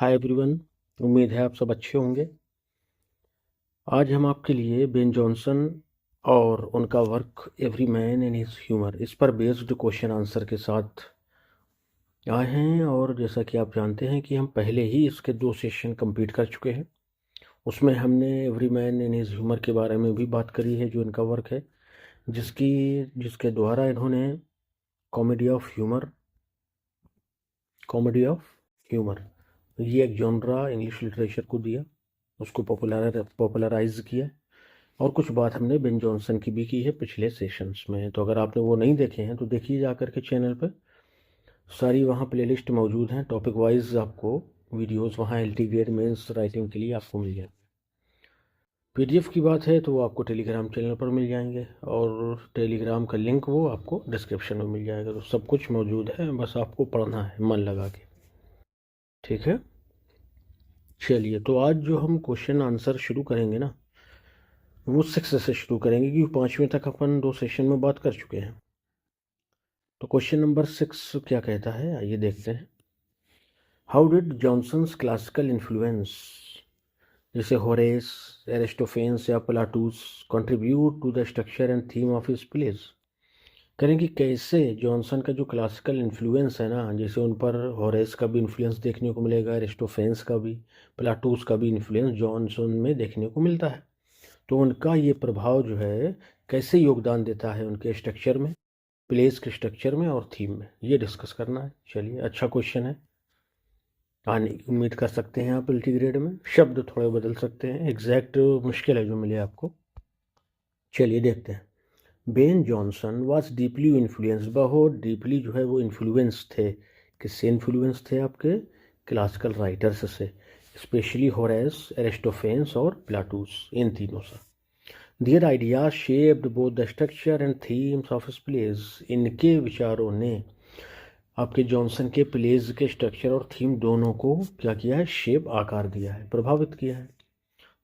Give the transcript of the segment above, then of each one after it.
Hi everyone, उम्मीद है आप सब अच्छे होंगे। आज हम आपके लिए बेन जॉनसन और उनका work every man in his humour इस पर बेस्ड क्वेश्चन आंसर के साथ आए हैं। और जैसा कि आप जानते हैं कि हम पहले ही इसके 2 सेशन कंप्लीट कर चुके हैं। उसमें हमने every man in his humour के बारे में भी बात करी है, जो इनका वर्क है, जिसके द्वारा इन्होंने कॉमेडी ऑफ ह्यूमर ये एक जॉनरा इंग्लिश लिटरेचर को दिया, उसको पॉपुलराइज किया। और कुछ बात हमने बेन जॉनसन की भी की है पिछले सेशंस में। तो अगर आपने वो नहीं देखे हैं तो देखिए जा कर के चैनल पर, सारी वहाँ प्लेलिस्ट मौजूद हैं। टॉपिक वाइज आपको वीडियोस वहाँ एलटी ग्रेड मेंस राइटिंग के लिए आपको मिल जाएंगे। पीडीएफ की बात है तो वो आपको टेलीग्राम चैनल पर मिल जाएंगे, और टेलीग्राम का लिंक वो आपको डिस्क्रिप्शन में मिल जाएगा। तो सब कुछ मौजूद है, बस आपको पढ़ना है मन लगा के, ठीक है। चलिए, तो आज जो हम क्वेश्चन आंसर शुरू करेंगे ना, वो 6 से शुरू करेंगे, क्योंकि 5वें तक अपन 2 सेशन में बात कर चुके हैं। तो क्वेश्चन नंबर 6 क्या कहता है, आइए देखते हैं। How did Jonson's classical influence, जैसे होरेस, एरिस्टोफेन्स या Plautus, contribute to the structure and theme of his plays. करें कि कैसे जॉनसन का जो क्लासिकल इन्फ्लुएंस है ना, जैसे उन पर होरेस का भी इन्फ्लुएंस देखने को मिलेगा, एरिस्टोफेन्स का भी, प्लाटूस का भी इन्फ्लुएंस जॉनसन में देखने को मिलता है। तो उनका ये प्रभाव जो है कैसे योगदान देता है उनके स्ट्रक्चर में, प्लेस के स्ट्रक्चर में और थीम में, ये डिस्कस करना है। चलिए, अच्छा क्वेश्चन है, आने की उम्मीद कर सकते हैं आप एलटी ग्रेड में। शब्द थोड़े बदल सकते हैं, एग्जैक्ट मुश्किल है जो मिले आपको। चलिए देखते हैं। Ben Jonson was deeply influence, बहुत डीपली जो है वो इन्फ्लुएंस थे। किससे इन्फ्लुएंस थे? आपके क्लासिकल राइटर्स से, स्पेशली होरेस, एरिस्टोफेन्स और प्लाटूस, इन तीनों से। Their ideas shaped both the structure and themes of his plays. इनके विचारों ने आपके जॉनसन के प्लेज के स्ट्रक्चर और थीम दोनों को क्या किया है? शेप, आकार दिया है, प्रभावित किया है।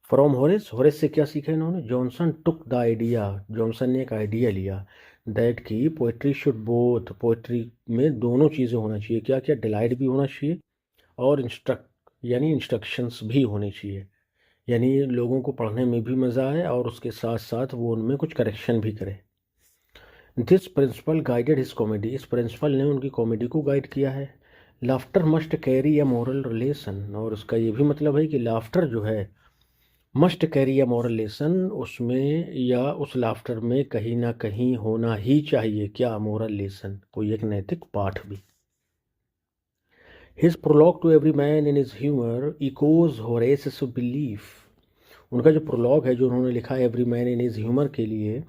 फ्रॉम होरेस, होरेस से क्या सीखा इन्होंने? Johnson took the idea, Johnson ने एक आइडिया लिया, दैट की पोइट्री शुड बोथ, पोइट्री में दोनों चीज़ें होना चाहिए। क्या क्या? डिलाइट भी होना चाहिए और इंस्ट्रक्शंस भी होनी चाहिए, यानी लोगों को पढ़ने में भी मज़ा आए और उसके साथ साथ वो उनमें कुछ करेक्शन भी करे। This principle guided his comedy, इस प्रिंसिपल ने उनकी कॉमेडी को गाइड किया है। Laughter must carry a moral relation, और उसका ये भी मतलब है कि लाफ्टर जो है must carry a moral lesson, उसमें या उस लाफ्टर में कहीं ना कहीं होना ही चाहिए क्या? मॉरल लेसन, कोई एक नैतिक पाठ भी। His prologue to every man in his humour echoes Horace belief, उनका जो प्रोलॉग है जो उन्होंने लिखा है every man in his humour के लिए,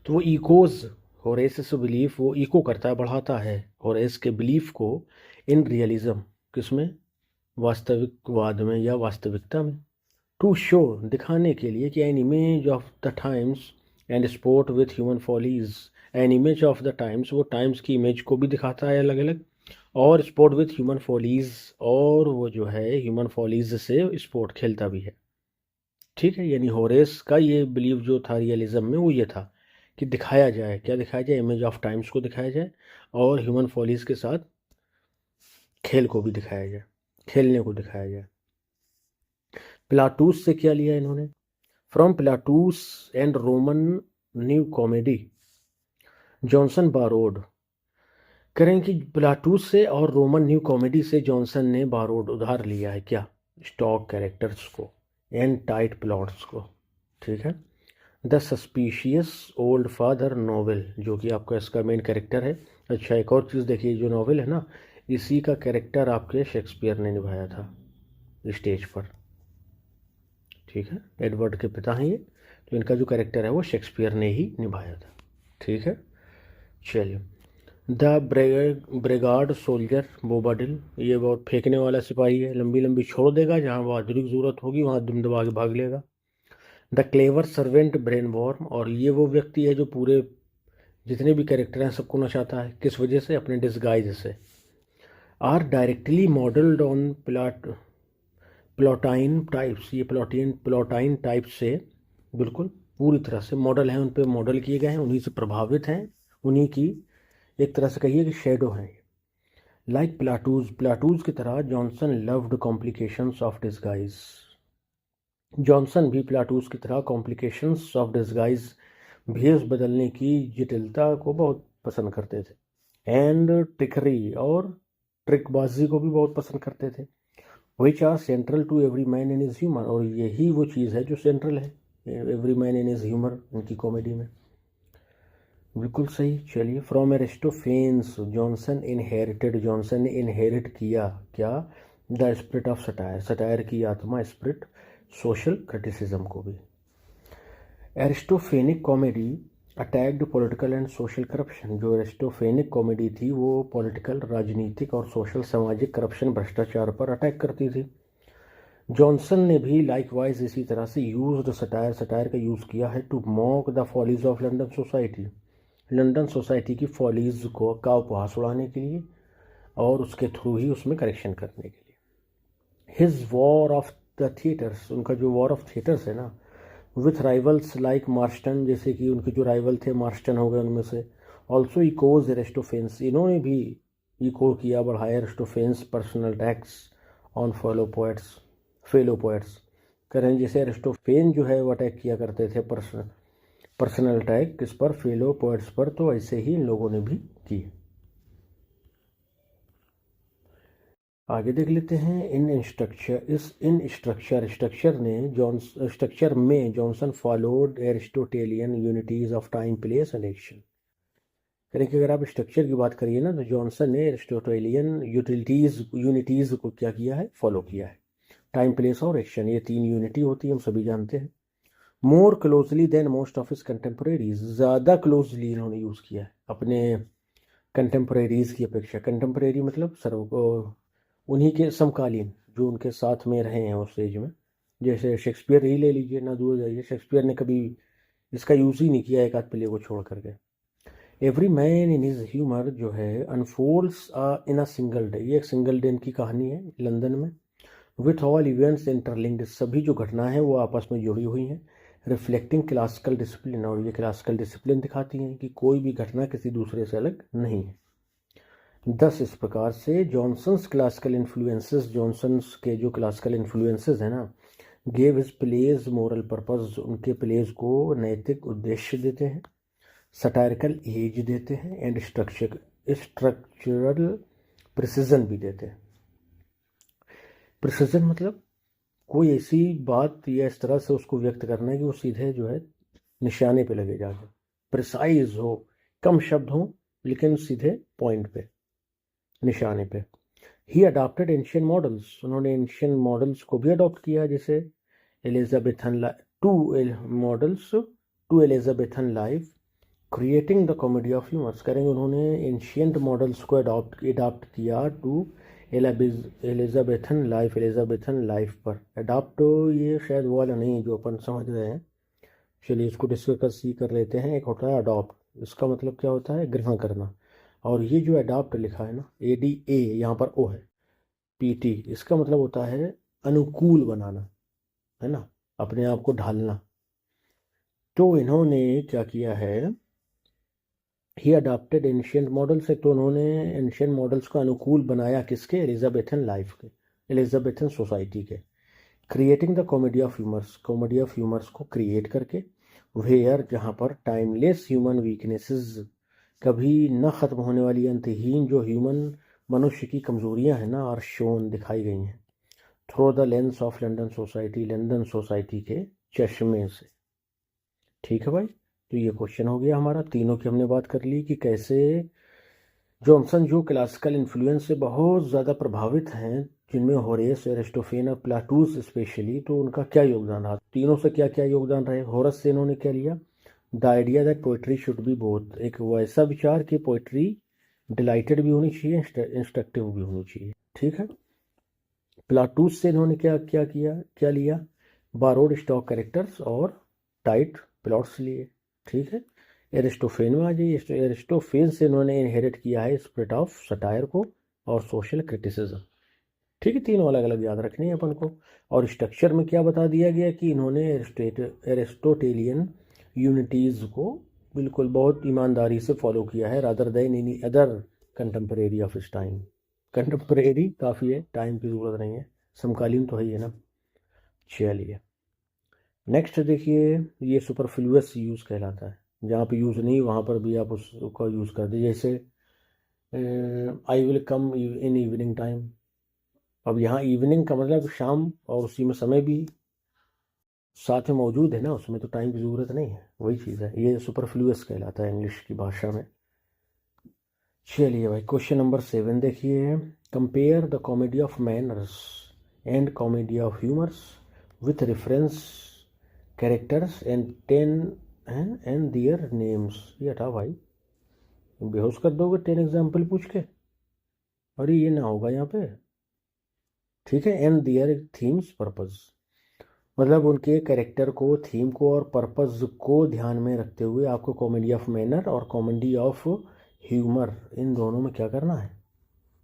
तो वो इकोज होरेस बिलीफ, वो इको करता है, बढ़ाता है होरेस के बिलीफ को, इन रियलिज्म, किसमें? वास्तविकवाद में या वास्तविकता में। टू शो, दिखाने के लिए कि an image of the times and sport with human follies, an image of the times, वो टाइम्स की इमेज को भी दिखाता है अलग अलग, और स्पोर्ट विथ ह्यूमन फॉलीज, और वो जो है ह्यूमन फॉलीज से स्पोर्ट खेलता भी है। ठीक है, यानी होरेस का ये बिलीव जो था रियलिज्म में, वो ये था कि दिखाया जाए, क्या दिखाया जाए? इमेज ऑफ टाइम्स को दिखाया जाए और ह्यूमन फॉलीज के साथ खेल को भी दिखाया जाए, खेलने को दिखाया जाए। प्लाटूस से क्या लिया इन्होंने? From Plautus and Roman new comedy Jonson borrowed, करें कि प्लाटूस से और रोमन न्यू कॉमेडी से जॉनसन ने बारोड, उधार लिया है क्या? स्टॉक कैरेक्टर्स को एंड टाइट प्लॉट्स को। ठीक है। The suspicious old father novel, जो कि आपका इसका मेन कैरेक्टर है। अच्छा, एक और चीज़ देखिए, जो नॉवेल है ना, इसी का कैरेक्टर आपके शेक्सपियर ने निभाया था स्टेज पर। ठीक है, एडवर्ड के पिता हैं ये, तो इनका जो कैरेक्टर है वो शेक्सपियर ने ही निभाया था। ठीक है। चलिए, द ब्रेगार्ड सोल्जर बोबाडिल, ये बहुत फेंकने वाला सिपाही है, लंबी लंबी छोड़ देगा, जहाँ बहादुरी की जरूरत होगी वहाँ दुम दबा के भाग लेगा। The clever servant Brainworm, और ये वो व्यक्ति है जो पूरे जितने भी कैरेक्टर हैं सबको नचाता है, किस वजह से? अपने डिस्गाइज से। Are directly modelled on Plautine types, ये प्लॉटाइन टाइप्स से बिल्कुल पूरी तरह से मॉडल हैं, उन पे मॉडल किए गए हैं, उन्हीं से प्रभावित हैं, उन्हीं की एक तरह से कहिए कि शेडो हैं। लाइक प्लाटूज की तरह Johnson loved complications of disguise. Johnson भी प्लाटूज की तरह कॉम्प्लिकेशंस ऑफ डिस्गाइज, भेष बदलने की जटिलता को बहुत पसंद करते थे। एंड ट्रिकरी, और ट्रिकबाजी को भी बहुत पसंद करते थे। Which are central to every man in his humour, और यही वो चीज़ है जो सेंट्रल है every man in his humour, उनकी कॉमेडी में। बिल्कुल सही। चलिए, फ्रॉम एरिस्टोफेन्स जॉनसन ने इनहेरिट किया क्या? The spirit of satire, satire की आत्मा, स्पिरिट, सोशल क्रिटिसिज्म को भी। Aristophanic comedy attacked political and social corruption, जो एरिस्टोफेनिक कॉमेडी थी वो पॉलिटिकल, राजनीतिक और सोशल, सामाजिक करप्शन, भ्रष्टाचार पर अटैक करती थी। जॉनसन ने भी लाइकवाइज इसी तरह से यूज्ड सटायर का यूज़ किया है to mock the follies of London society, London society की फॉलीज को का उपहास उड़ाने के लिए और उसके थ्रू ही उसमें करेक्शन करने के लिए। His war of the theatres, उनका जो वॉर ऑफ थिएटर्स है ना, विथ राइवल्स लाइक मार्स्टन, जैसे कि उनके जो राइवल थे मार्स्टन हो गए उनमें से। ऑल्सो इकोज एरिस्टोफेन्स, इन्होंने भी इको किया, बढ़ाया Aristophanes personal tax on fellow poets. कह रहे हैं जैसे एरिस्टोफेन जो है वो अटैक किया करते थे पर्सनल अटैक किस पर? फेलो पोएट्स पर, तो ऐसे ही इन लोगों ने भी की। आगे देख लेते हैं। स्ट्रक्चर में Jonson followed Aristotelian unities of time, place and action. यानी कि अगर आप स्ट्रक्चर की बात करिए ना, तो जॉनसन ने एरिस्टोटेलियन यूनिटीज को क्या किया है? फॉलो किया है। टाइम, प्लेस और एक्शन, ये 3 यूनिटी होती है, हम सभी जानते हैं। More closely than most of his contemporaries, ज़्यादा क्लोजली इन्होंने यूज़ किया है अपने कंटेम्प्रेरीज की अपेक्षा। कंटेम्प्रेरी मतलब उन्हीं के समकालीन, जो उनके साथ में रहे हैं उस एज में। जैसे शेक्सपियर ही ले लीजिए, ना दूर जाइए, शेक्सपियर ने कभी इसका यूज़ ही नहीं किया एक आध प्ले को छोड़ करके। Every man in his humour जो है unfolds in a single day, ये एक सिंगल डे की कहानी है लंदन में। विथ ऑल इवेंट्स इंटरलिंक्ड, सभी जो घटना है वो आपस में जुड़ी हुई हैं। रिफ्लेक्टिंग क्लासिकल डिसिप्लिन, और ये क्लासिकल डिसिप्लिन दिखाती हैं कि कोई भी घटना किसी दूसरे से अलग नहीं है। 10 इस प्रकार से जॉनसन्स क्लासिकल इन्फ्लुएंसेस, जॉनसन्स के जो क्लासिकल इन्फ्लुएंसेस हैं ना, gave his plays moral purpose, उनके प्लेज को नैतिक उद्देश्य देते हैं, सटायरिकल एज देते हैं, एंड स्ट्रक्चरल प्रिसिजन भी देते हैं। प्रिसिजन मतलब कोई ऐसी बात या इस तरह से उसको व्यक्त करना है कि वो सीधे जो है निशाने पे लगे जाके, प्रिसाइज हो, कम शब्द हो लेकिन सीधे पॉइंट पे, निशाने पे। ही अडॉप्टेड एंशियंट मॉडल्स, उन्होंने एंशियंट मॉडल्स को भी अडॉप्ट किया, जैसे to Elizabethan life, creating the comedy of humours. करेंगे उन्होंने एंशियंट मॉडल्स को अडॉप्ट किया टू एलिजाबेथन लाइफ पर। अडॉप्ट ये शायद वो वाला नहीं जो अपन समझ रहे हैं। चलिए इसको डिस्कस ही कर लेते हैं। एक होता है अडॉप्ट, इसका मतलब क्या होता है? ग्रहण करना। और ये जो अडॉप्ट लिखा है ना, ADA, यहाँ पर O है, PT, इसका मतलब होता है अनुकूल बनाना, है ना, अपने आप को ढालना। तो इन्होंने क्या किया है? ही अडॉप्टेड एंशियंट मॉडल्स, है तो उन्होंने एंशियंट मॉडल्स को अनुकूल बनाया किसके? एलिजाबेथन लाइफ के, एलिजाबेथन सोसाइटी के। Creating the comedy of humours को क्रिएट करके, वेयर, जहाँ पर टाइमलेस ह्यूमन वीकनेसेस, कभी न ख़त्म होने वाली अंतहीन जो मनुष्य की कमज़ोरियाँ हैं ना, और शोन दिखाई गई हैं, through the lens of London society के चश्मे से। ठीक है भाई, तो ये क्वेश्चन हो गया हमारा। तीनों की हमने बात कर ली कि कैसे जॉनसन जो क्लासिकल इन्फ्लुएंस से बहुत ज़्यादा प्रभावित हैं, जिनमें होरेस, एरिस्टोफेन और प्लाटूस स्पेशली, तो उनका क्या योगदान रहा, तीनों से क्या क्या योगदान रहे। होरस से इन्होंने क्या लिया? The idea that poetry should be both, एक वैसा विचार कि पोइट्री डिलाइटेड भी होनी चाहिए, इंस्ट्रक्टिव भी होनी चाहिए। ठीक है। प्लाटूस से इन्होंने क्या लिया? बारोड स्टॉक कैरेक्टर्स और टाइट प्लॉट्स लिए। ठीक है। एरिस्टोफेन में आ जाइए। एरिस्टोफेन से इन्होंने इनहेरिट किया है स्पिरिट ऑफ सटायर को और सोशल क्रिटिसिज्म। ठीक है, तीनों अलग अलग याद रखने हैं अपन को। और स्ट्रक्चर में क्या बता दिया गया कि इन्होंने एरिस्टोटेलियन यूनिटीज़ को बिल्कुल बहुत ईमानदारी से फॉलो किया है, rather than any other contemporary of इस टाइम। कंटेम्प्रेरी काफ़ी है, टाइम की ज़रूरत नहीं है, समकालीन तो है ही है ना। चलिए नेक्स्ट देखिए, ये सुपरफ्लुअस यूज़ कहलाता है, जहाँ पे यूज़ नहीं वहाँ पर भी आप उसका यूज़ कर दीजिए। जैसे I will come in evening time. अब यहाँ इवनिंग का मतलब शाम, और उसी में समय भी साथ में मौजूद है ना, उसमें तो टाइम की ज़रूरत नहीं है, वही चीज़ है, ये सुपरफ्लुअस कहलाता है इंग्लिश की भाषा में। चलिए भाई क्वेश्चन नंबर 7 देखिए, compare the comedy of manners and comedy of humours with reference characters and ten and their names. ये हटा भाई, बेहोश कर दोगे 10 एग्जाम्पल पूछ के, अरे ये ना होगा यहाँ पे। ठीक है, एंड दियर थीम्स पर्पस, मतलब उनके कैरेक्टर को, थीम को और पर्पस को ध्यान में रखते हुए आपको कॉमेडी ऑफ मैनर और कॉमेडी ऑफ ह्यूमर, इन दोनों में क्या करना है,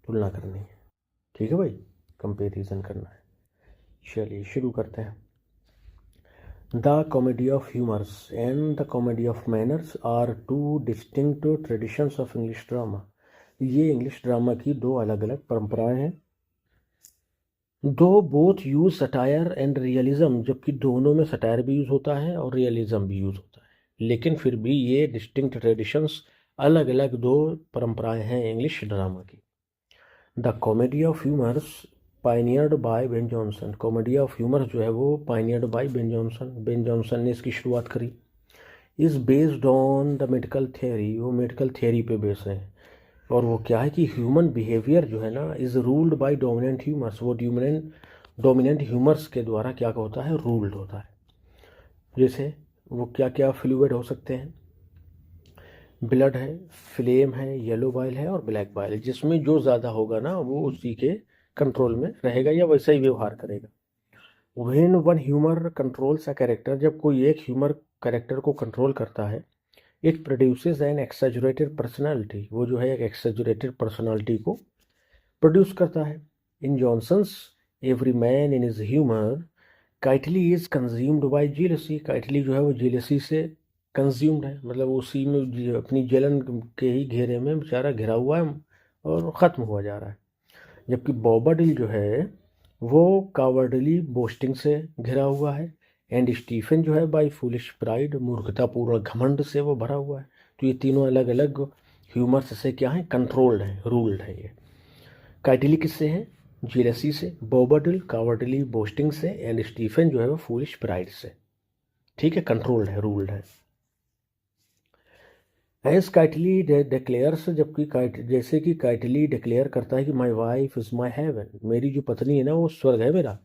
तुलना करनी है। ठीक है भाई, कंपेरिजन करना है। चलिए शुरू करते हैं। The comedy of humours and the comedy of manners are two distinct traditions of English drama. ये इंग्लिश ड्रामा की दो अलग अलग परंपराएं हैं। दो both use satire and realism, जबकि दोनों में सटायर भी यूज होता है और रियलिज्म भी यूज होता है, लेकिन फिर भी ये डिस्टिंक्ट ट्रेडिशंस, अलग अलग दो परंपराएं हैं इंग्लिश ड्रामा की। The comedy of humours pioneered by Ben Jonson. Comedy of humours जो है वो pioneered by Ben Jonson, Ben Jonson ने इसकी शुरुआत करी। Is based on the medical theory, वो मेडिकल थियरी पे बेस है। और वो क्या है कि ह्यूमन बिहेवियर जो है ना is ruled by dominant humours, वो डोमिनेंट ह्यूमर्स के द्वारा क्या होता है, रूल्ड होता है। जैसे वो क्या क्या फ्लूइड हो सकते हैं, ब्लड है, फ्लेम है, येलो बाइल है और ब्लैक बाइल है, जिसमें जो ज़्यादा होगा ना वो उसी के कंट्रोल में रहेगा या वैसा ही व्यवहार करेगा। When one humour controls a character, जब कोई एक ह्यूमर कैरेक्टर को कंट्रोल करता है, इट प्रोड्यूसेस एन एक्सेजुरेटेड पर्सनालिटी, वो जो है एक एक्सेजुरेटेड पर्सनालिटी को प्रोड्यूस करता है। In Jonson's every man in his humour Kitely is consumed by jealousy. Kitely जो है वो जेलसी से कंज्यूम्ड है, मतलब उसी में अपनी जलन के ही घेरे में बेचारा घिरा हुआ है और ख़त्म हुआ जा रहा है। जबकि बॉबडील जो है वो कावर्डली बोस्टिंग से घिरा हुआ है, एंड स्टीफन जो है बाय फूलिश प्राइड, मूर्खतापूर्ण घमंड से वो भरा हुआ है। तो ये तीनों अलग अलग ह्यूमर्स से क्या है, कंट्रोल्ड है, रूल्ड है। ये काइटली किससे है, जेलसी से, बॉबडील कावर्डली बोस्टिंग से, एंड स्टीफन जो है वो फूलिश प्राइड से। ठीक है, कंट्रोल्ड है, रूल्ड है। एज काइटली डिक्लेयर्स, जबकि जैसे कि काइटली डिक्लेयर करता है कि my wife is my heaven, मेरी जो पत्नी है ना वो स्वर्ग है मेरा।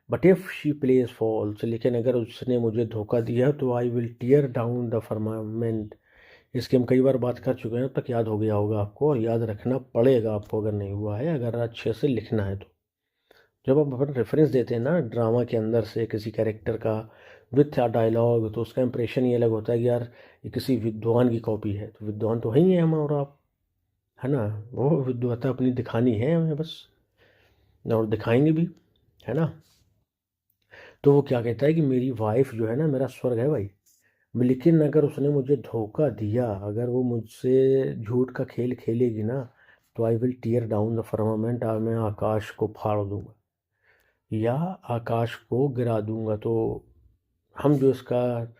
But if she plays false, लेकिन अगर उसने मुझे धोखा दिया तो I will tear down the firmament. इसकी हम कई बार बात कर चुके हैं, अब तक याद हो गया होगा आपको, और याद रखना पड़ेगा आपको अगर नहीं हुआ है, अगर अच्छे से लिखना है तो। जब आप अपना रेफरेंस देते हैं ना ड्रामा के अंदर से किसी कैरेक्टर का विथ डायलॉग, तो उसका इंप्रेशन ये अलग होता है कि यार ये किसी विद्वान की कॉपी है, तो विद्वान तो है ही है हम और आप, है ना। वो विद्वता अपनी दिखानी है हमें बस, और दिखाएंगे भी, है ना। तो वो क्या कहता है कि मेरी वाइफ जो है ना मेरा स्वर्ग है भाई, लेकिन अगर उसने मुझे धोखा दिया, अगर वो मुझसे झूठ का खेल खेलेगी ना, तो I will tear down the firmament, मैं आकाश को फाड़ दूंगा या आकाश को गिरा दूंगा। तो हम जो इसका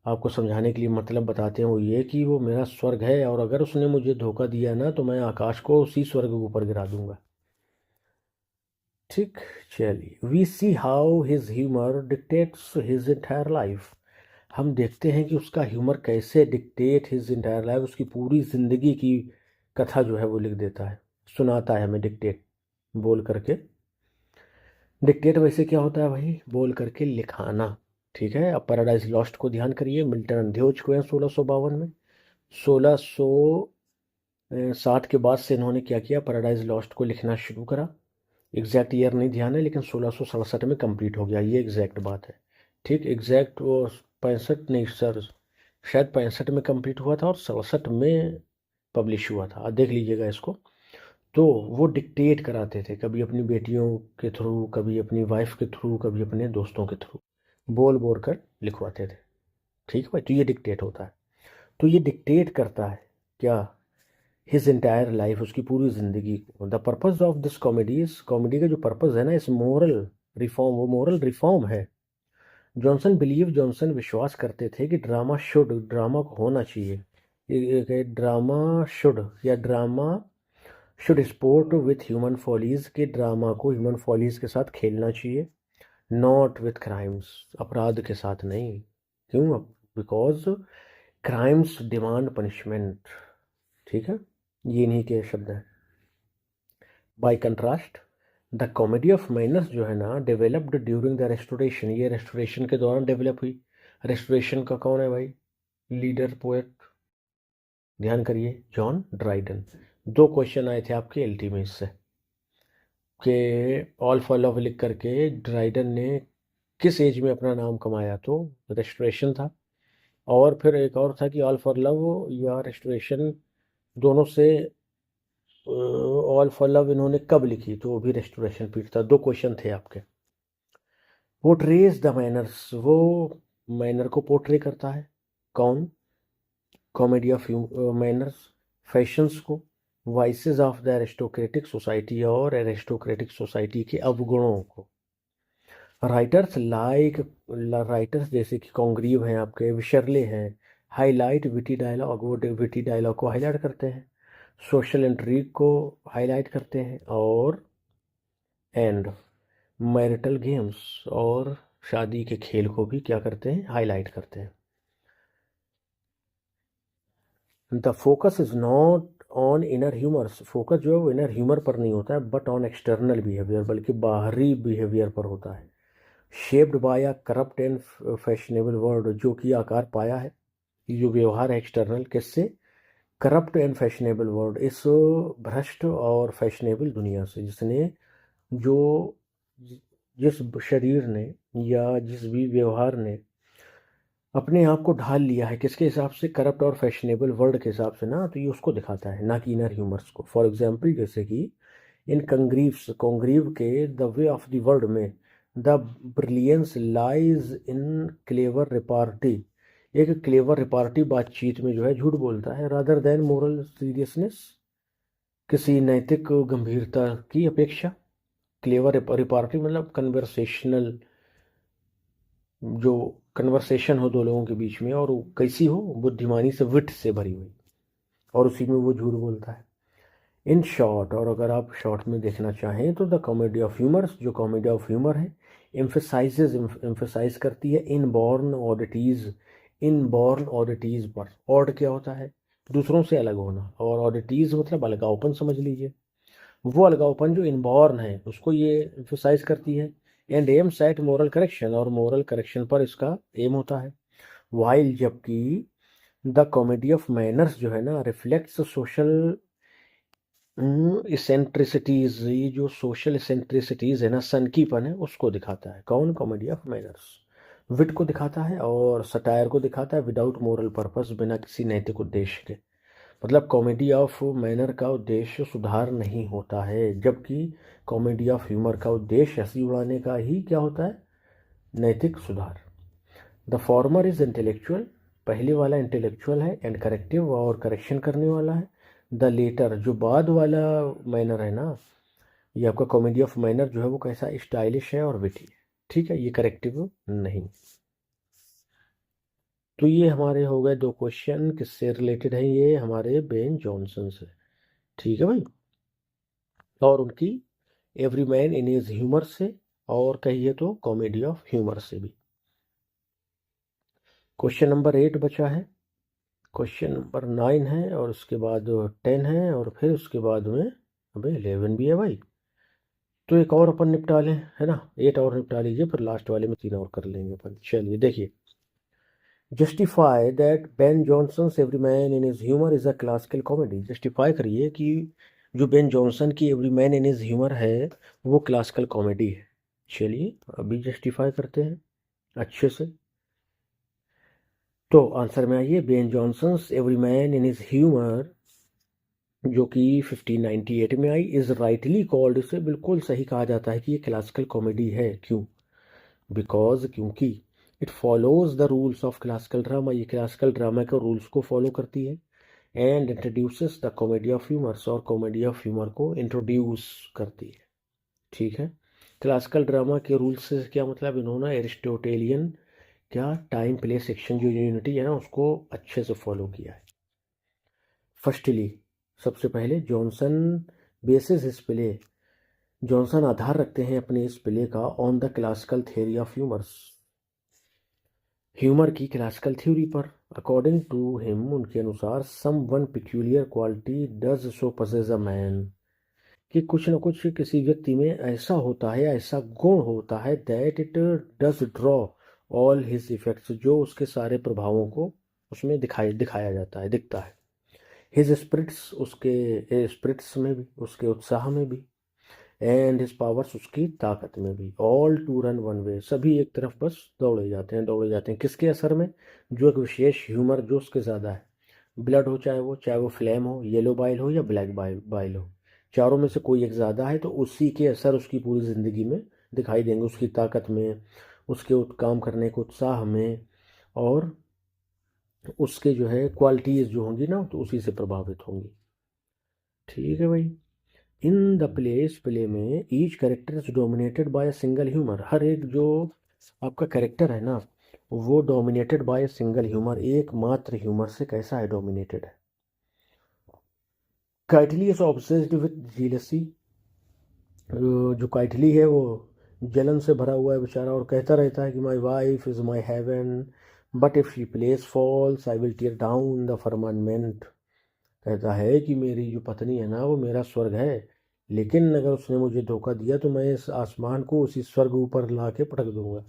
आपको समझाने के लिए मतलब बताते हैं वो ये कि वो मेरा स्वर्ग है, और अगर उसने मुझे धोखा दिया ना तो मैं आकाश को उसी स्वर्ग के ऊपर गिरा दूंगा। ठीक, चलिए we see how his humour dictates his entire life. हम देखते हैं कि उसका ह्यूमर कैसे डिक्टेट हिज इंटायर लाइफ, उसकी पूरी ज़िंदगी की कथा जो है वो लिख देता है, सुनाता है हमें डिक्टेट बोल करके। डिक्टेट वैसे क्या होता है भाई, बोल करके लिखाना। ठीक है, अब पैराडाइज लॉस्ट को ध्यान करिए, मिल्टन अंत्योज को है 1652 में। 1660 के बाद से इन्होंने क्या किया, पैराडाइज लॉस्ट को लिखना शुरू करा। एग्जैक्ट ईयर नहीं ध्यान है, लेकिन 1667 में कंप्लीट हो गया, ये एग्जैक्ट बात है। ठीक, एग्जैक्ट वो 65 नहीं सर, शायद 65 में कंप्लीट हुआ था और 67 में पब्लिश हुआ था, देख लीजिएगा इसको। तो वो डिक्टेट कराते थे, कभी अपनी बेटियों के थ्रू, कभी अपनी वाइफ के थ्रू, कभी अपने दोस्तों के थ्रू, बोल बोल कर लिखवाते थे। ठीक है भाई, तो ये डिक्टेट होता है। तो ये डिक्टेट करता है क्या, हिज एंटायर लाइफ, उसकी पूरी जिंदगी को। The purpose of this comedy, इस कॉमेडी का जो पर्पज है ना, इस मोरल रिफॉर्म, वो मोरल रिफॉर्म है। जॉनसन विश्वास करते थे कि ड्रामा को होना चाहिए, drama should sport with human follies, के ड्रामा को ह्यूमन फॉलीज के साथ खेलना चाहिए, नॉट विथ क्राइम्स, अपराध के साथ नहीं। क्यों? Because crimes demand punishment. ठीक है, ये इन्हीं के शब्द हैं। Bye contrast the comedy of manners जो है ना, डेवलप्ड ड्यूरिंग द रेस्टोरेशन, ये रेस्टोरेशन के दौरान डेवलप हुई। रेस्टोरेशन का कौन है भाई? लीडर, पोएट, ध्यान करिए, जॉन ड्राइडन। 2 क्वेश्चन आए थे आपके एलटी में इससे, कि ऑल फॉर लव लिख करके ड्राइडन ने किस एज में अपना नाम कमाया, तो रेस्टोरेशन था। और फिर एक और था कि ऑल फॉर लव या रेस्टोरेशन, दोनों से ऑल फॉर लव इन्होंने कब लिखी, तो वो भी रेस्टोरेशन पीरियड था। 2 क्वेश्चन थे आपके। पोर्ट्रेज द मैनर्स, वो मैनर को पोर्ट्रे करता है। कौन? कॉमेडी ऑफ मैनर्स, फैशंस को, vices of the aristocratic society, और एरिस्टोक्रेटिक सोसाइटी के अवगुणों को। राइटर्स जैसे कि कॉन्ग्रीव हैं आपके, विशरले हैं, हाईलाइट विटी डायलॉग, वो विटी डायलॉग को हाईलाइट करते हैं, सोशल इंट्रीग को हाईलाइट करते हैं, और एंड मैरिटल गेम्स, और शादी के खेल को भी क्या करते हैं? हाईलाइट करते हैं। The focus is not on inner humours, focus जो है वो इनर ह्यूमर पर नहीं होता है, बट ऑन एक्सटर्नल बिहेवियर, बल्कि बाहरी बिहेवियर पर होता है। Shaped by a corrupt and fashionable world, जो कि आकार पाया है, जो व्यवहार है एक्सटर्नल, किससे? करप्ट एंड फैशनेबल वर्ल्ड, इस भ्रष्ट और फैशनेबल दुनिया से, जिसने, जो जिस शरीर ने या जिस भी व्यवहार ने अपने आप को ढाल लिया है, किसके हिसाब से? करप्ट और फैशनेबल वर्ल्ड के हिसाब से ना, तो ये उसको दिखाता है, ना कि इनर ह्यूमर्स को। फॉर एग्जाम्पल, जैसे कि इन कॉन्ग्रीव के the way of the world में, the brilliance lies in clever repartee, एक क्लेवर रिपार्टी बातचीत में जो है झूठ बोलता है, रादर देन मोरल सीरियसनेस, किसी नैतिक गंभीरता की अपेक्षा। क्लेवर रिपार्टी मतलब कन्वर्सेशनल, जो कन्वर्सेशन हो 2 लोगों के बीच में, और वो कैसी हो? बुद्धिमानी से, विट से भरी हुई, और उसी में वो झूठ बोलता है। इन शॉर्ट, और अगर आप शॉर्ट में देखना चाहें तो द कॉमेडी ऑफ ह्यूमर्स, जो कॉमेडी ऑफ ह्यूमर है, एम्फेसाइज करती है इनबॉर्न ऑडिटीज पर। ऑड क्या होता है? दूसरों से अलग होना, और ऑडिटीज मतलब अलगावपन, समझ लीजिए। वो अलगावपन जो इनबॉर्न है, उसको ये एम्फेसाइज करती है। And aims at moral correction, और मोरल करेक्शन पर इसका एम होता है। वाइल, जबकि द कॉमेडी ऑफ मैनर्स जो है ना, रिफ्लेक्ट्स सोशल इसेंट्रिसिटीज, ये जो सोशल इसेंट्रिसिटीज है ना, सनकीपन है, उसको दिखाता है। कौन? Comedy of manners. विट को दिखाता है और सटायर को दिखाता है, विदाउट मोरल पर्पस, बिना किसी नैतिक उद्देश्य के। मतलब कॉमेडी ऑफ मैनर का उद्देश्य सुधार नहीं होता है, जबकि कॉमेडी ऑफ ह्यूमर का उद्देश्य हंसी उड़ाने का ही क्या होता है? नैतिक सुधार। द फॉर्मर इज इंटेलेक्चुअल, पहले वाला इंटेलेक्चुअल है, एंड करेक्टिव, और करेक्शन करने वाला है। द लेटर, जो बाद वाला मैनर है ना, ये आपका कॉमेडी ऑफ मैनर जो है वो कैसा? स्टाइलिश है और विटी है। ठीक है, ये करेक्टिव नहीं। तो ये हमारे हो गए 2 क्वेश्चन, किससे रिलेटेड है? ये हमारे बेन जॉनसन से। ठीक है भाई, और उनकी every man in his humour से, और कहिए तो कॉमेडी ऑफ ह्यूमर से भी। क्वेश्चन नंबर 8 बचा है, क्वेश्चन नंबर 9 है, और उसके बाद 10 है, और फिर उसके बाद में अबे 11 भी है भाई। तो एक और अपन निपटा लें, है ना? 8 और निपटा लीजिए, फिर लास्ट वाले में 3 और कर लेंगे अपन। चलिए देखिए, justify that Ben Jonson every man in his humour is a classical comedy. Justify करिए कि जो बेन जॉनसन की every man in his humour है, वो क्लासिकल कॉमेडी है। चलिए अभी जस्टिफाई करते हैं अच्छे से। तो आंसर में आइए, Ben Jonson every man in his humour, जो कि 1598 में आई, इज राइटली कॉल्ड, इसे बिल्कुल सही कहा जाता है कि ये क्लासिकल कॉमेडी है। क्यों? बिकॉज, क्योंकि it follows the rules of classical drama, ये क्लासिकल ड्रामा के रूल्स को फॉलो करती है। And introduces the comedy of humours, और कॉमेडी ऑफ ह्यूमर को इंट्रोड्यूस करती है। ठीक है। क्लासिकल ड्रामा के रूल्स से क्या मतलब, इन्होंने एरिस्टोटेलियन क्या टाइम प्लेस एक्शन जो यूनिटी है ना उसको अच्छे से फॉलो किया है। फर्स्टली, सबसे पहले Jonson bases his play, Jonson आधार रखते हैं अपने इस प्ले का on the classical theory of humours, humour की क्लासिकल थ्योरी पर। अकॉर्डिंग टू हिम, उनके अनुसार, some one peculiar quality does so possess a man, कि कुछ न कुछ किसी व्यक्ति में ऐसा होता है, ऐसा गुण होता है, that it does draw all his effects, जो उसके सारे प्रभावों को उसमें दिखाया जाता है, दिखता है। हिज स्पिरिट्स, उसके स्पिरिट्स में भी, उसके उत्साह में भी, एंड हिज पावर्स, उसकी ताकत में भी, all to run one way, सभी एक तरफ बस दौड़े जाते हैं, किसके असर में, जो एक विशेष ह्यूमर जो उसके ज़्यादा है, ब्लड हो, चाहे वो फ्लेम हो, येलो बाइल हो या ब्लैक बाइल हो, चारों में से कोई एक ज़्यादा है तो उसी के असर उसकी पूरी ज़िंदगी में दिखाई देंगे, उसकी ताकत में, उसके काम करने के उत्साह में, और उसके जो है क्वालिटीज़ जो होंगी ना तो उसी से प्रभावित होंगी। ठीक है भाई। इन द प्ले, इस प्ले में, each character is dominated by a single humour, हर एक जो आपका कैरेक्टर है ना वो dominated by a single humour, एकमात्र ह्यूमर से कैसा है, डोमिनेटेड है। Kitely is obsessed with jealousy, जो काइटली है वो जलन से भरा हुआ है बेचारा, और कहता रहता है कि my wife is my heaven, but if she plays false I will tear down the firmament, कहता है कि मेरी जो पत्नी है ना वो मेरा स्वर्ग है, लेकिन अगर उसने मुझे धोखा दिया तो मैं इस आसमान को उसी स्वर्ग ऊपर ला के पटक दूंगा।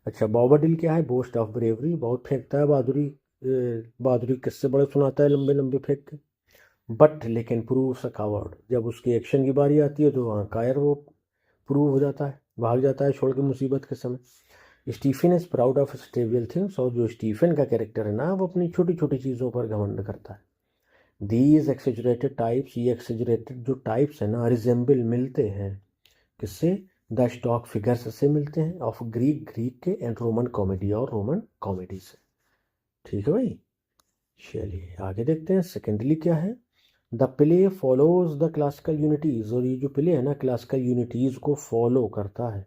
अच्छा, बॉबरडिल क्या है, बोस्ट ऑफ ब्रेवरी, बहुत फेंकता है बहादुरी, बहादुरी किससे बड़े सुनाता है लंबे लंबे फेंक के, बट लेकिन प्रूव अ कावर्ड, जब उसकी एक्शन की बारी आती है तो वहाँ कायर वो प्रूव हो जाता है, भाग जाता है छोड़ के मुसीबत के समय। Stephen is proud of trivial things, और जो स्टीफन का कैरेक्टर है ना वो अपनी छोटी छोटी चीज़ों पर घमंड करता है। दीज एक्सेजरेटेड टाइप्स, ये एक्सेजरेटेड जो टाइप्स है ना, रिजेंबल, मिलते हैं, किससे, द स्टॉक फिगर्स से मिलते हैं, ऑफ ग्रीक के, एंड रोमन कॉमेडी, और रोमन कॉमेडी से। ठीक है भाई। चलिए आगे देखते हैं। सेकेंडली क्या है, the play follows the classical unities, और ये जो प्ले है ना क्लासिकल यूनिटीज को फॉलो करता है।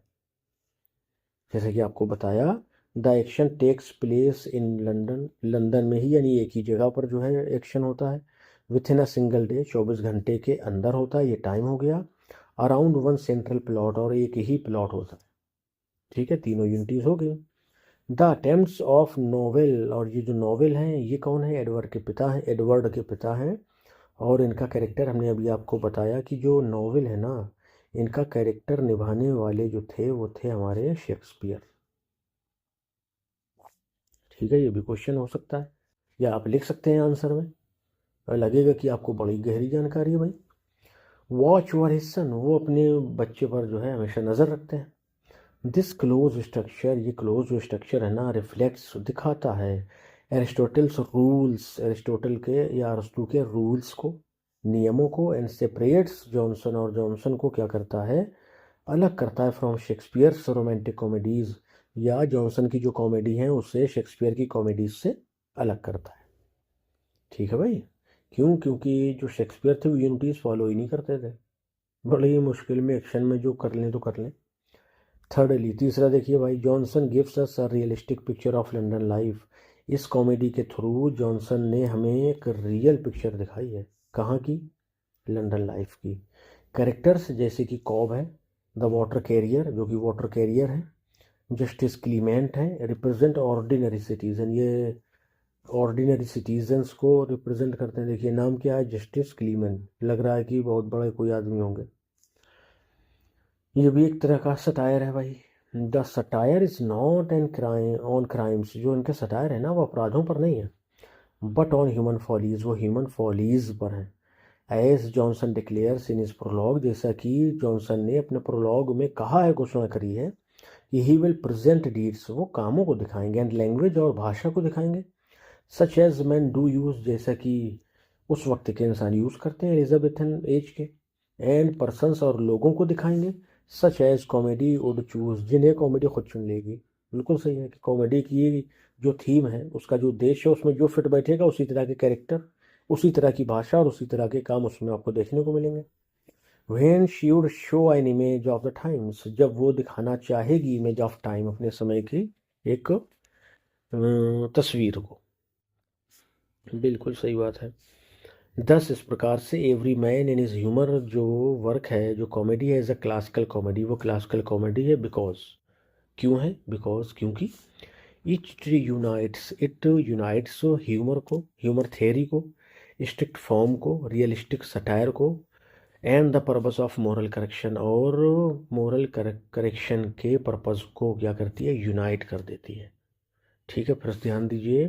जैसे कि आपको बताया, the action takes place in London, London में ही, यानी एक ही जगह पर जो है एक्शन होता है, with in a single day, 24 घंटे के अंदर होता है, ये टाइम हो गया, अराउंड वन सेंट्रल प्लॉट, और एक ही प्लॉट होता है। ठीक है, तीनों यूनिटीज हो गई। द अटेम्प्ट्स ऑफ नोवेल, और ये जो नोवेल हैं ये कौन है, एडवर्ड के पिता हैं, और इनका कैरेक्टर हमने अभी आपको बताया कि जो नोवेल है ना इनका कैरेक्टर निभाने वाले जो थे वो थे हमारे शेक्सपियर। ठीक है, ये भी क्वेश्चन हो सकता है या आप लिख सकते हैं आंसर में, और लगेगा कि आपको बड़ी गहरी जानकारी है भाई। वॉच ओवर हिज सन, वो अपने बच्चे पर जो है हमेशा नज़र रखते हैं। दिस क्लोज स्ट्रक्चर, ये क्लोज जो स्ट्रक्चर है ना रिफ्लेक्ट्स, दिखाता है, एरिस्टोटल्स रूल्स, एरिस्टोटल के या अरस्तु के रूल्स को, नियमों को, एंड सेपरेट्स जॉनसन, और जॉनसन को क्या करता है, अलग करता है, फ्रॉम शेक्सपियर्स रोमांटिक कॉमेडीज़, या जॉनसन की जो कॉमेडी है उससे शेक्सपियर की कॉमेडीज से अलग करता है। ठीक है भाई। क्यों, क्योंकि जो शेक्सपियर थे वो यूनिटीज़ फॉलो ही नहीं करते थे, बड़े ही मुश्किल में एक्शन में जो कर लें तो कर लें। थर्डली, तीसरा देखिए भाई, Johnson gives us a realistic picture of London life, इस कॉमेडी के थ्रू जॉनसन ने हमें एक रियल पिक्चर दिखाई है, कहाँ की, लंदन लाइफ की। कैरेक्टर्स जैसे कि कॉब है, द वाटर कैरियर जो कि वाटर कैरियर है, जस्टिस क्लीमेंट है, रिप्रेजेंट ऑर्डिनरी सिटीजन, ये ऑर्डिनरी सिटीजन्स को रिप्रेजेंट करते हैं। देखिए नाम क्या है, जस्टिस क्लीमेंट, लग रहा है कि बहुत बड़े कोई आदमी होंगे। ये भी एक तरह का सटायर है भाई। The satire is not an crime on crimes, जो इनके सटायर है ना वो अपराधों पर नहीं है, बट ऑन ह्यूमन फॉलीज, वो ह्यूमन फॉलीज पर हैं। As Jonson declares in his prologue, जैसा कि जॉनसन ने अपने प्रोलॉग में कहा है, घोषणा करी है कि ही विल प्रेजेंट डीड्स, वो कामों को दिखाएंगे, एंड लैंग्वेज, और भाषा को दिखाएंगे, such as men do use, जैसा कि उस वक्त के इंसान यूज़ करते हैं एलिजाबेथन एज के, एंड पर्सन्स, और लोगों को दिखाएंगे, such as comedy would choose, जिन्हें कॉमेडी खुद चुन लेगी, बिल्कुल सही है कि कॉमेडी की जो थीम है, उसका जो उद्देश्य है, उसमें जो फिट बैठेगा उसी तरह के कैरेक्टर, उसी तरह की भाषा और उसी तरह के काम उसमें आपको देखने को मिलेंगे। When she would show an image of the times, जब वो दिखाना चाहेगी इमेज ऑफ टाइम, अपने समय की एक तस्वीर को। बिल्कुल सही बात है। दस इस प्रकार से every man in his humour जो वर्क है, जो कॉमेडी है, इज अ क्लासिकल कॉमेडी, वो क्लासिकल कॉमेडी है। बिकॉज, क्यों है? बिकॉज क्योंकि इट यूनाइट्स ह्यूमर को, ह्यूमर थियरी को, स्ट्रिक्ट फॉर्म को, रियलिस्टिक सटायर को, and the purpose of moral correction, और मोरल करेक्शन के पर्पस को क्या करती है? यूनाइट कर देती है। ठीक है, फिर ध्यान दीजिए,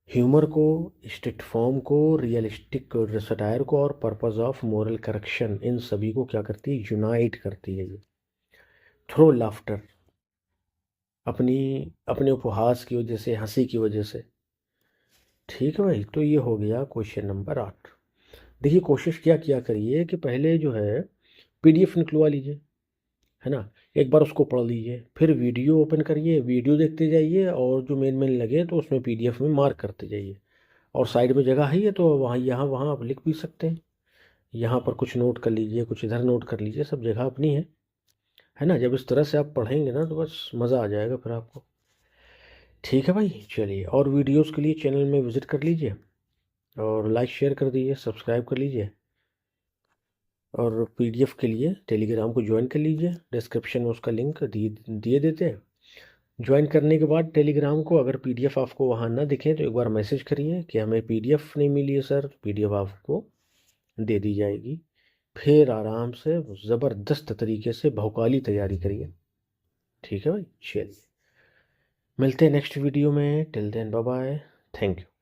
ह्यूमर को, स्ट्रिक्ट फॉर्म को, रियलिस्टिक सटायर को और पर्पस ऑफ मोरल करेक्शन, इन सभी को क्या करती है? यूनाइट करती है ये। थ्रो लाफ्टर, अपनी अपने उपहास की वजह से, हंसी की वजह से। ठीक है भाई, तो ये हो गया क्वेश्चन नंबर 8। देखिए, कोशिश क्या किया करिए कि पहले जो है पीडीएफ निकलवा लीजिए, है ना, एक बार उसको पढ़ लीजिए, फिर वीडियो ओपन करिए, वीडियो देखते जाइए और जो मेन मेन लगे तो उसमें पीडीएफ में मार्क करते जाइए। और साइड में जगह है तो वहाँ यहाँ वहाँ आप लिख भी सकते हैं, यहाँ पर कुछ नोट कर लीजिए, कुछ इधर नोट कर लीजिए, सब जगह अपनी है ना। जब इस तरह से आप पढ़ेंगे ना तो बस मज़ा आ जाएगा फिर आपको। ठीक है भाई, चलिए, और वीडियोस के लिए चैनल में विज़िट कर लीजिए और लाइक शेयर कर दीजिए, सब्सक्राइब कर लीजिए, और पीडीएफ के लिए टेलीग्राम को ज्वाइन कर लीजिए, डिस्क्रिप्शन में उसका लिंक दिए देते हैं। ज्वाइन करने के बाद टेलीग्राम को, अगर पीडीएफ आपको वहाँ ना दिखे तो एक बार मैसेज करिए कि हमें पीडीएफ नहीं मिली है सर, पीडीएफ आपको दे दी जाएगी। फिर आराम से ज़बरदस्त तरीके से भौकाली तैयारी करिए। ठीक है भाई, चलिए, मिलते हैं नेक्स्ट वीडियो में। Till then bye bye, thank you.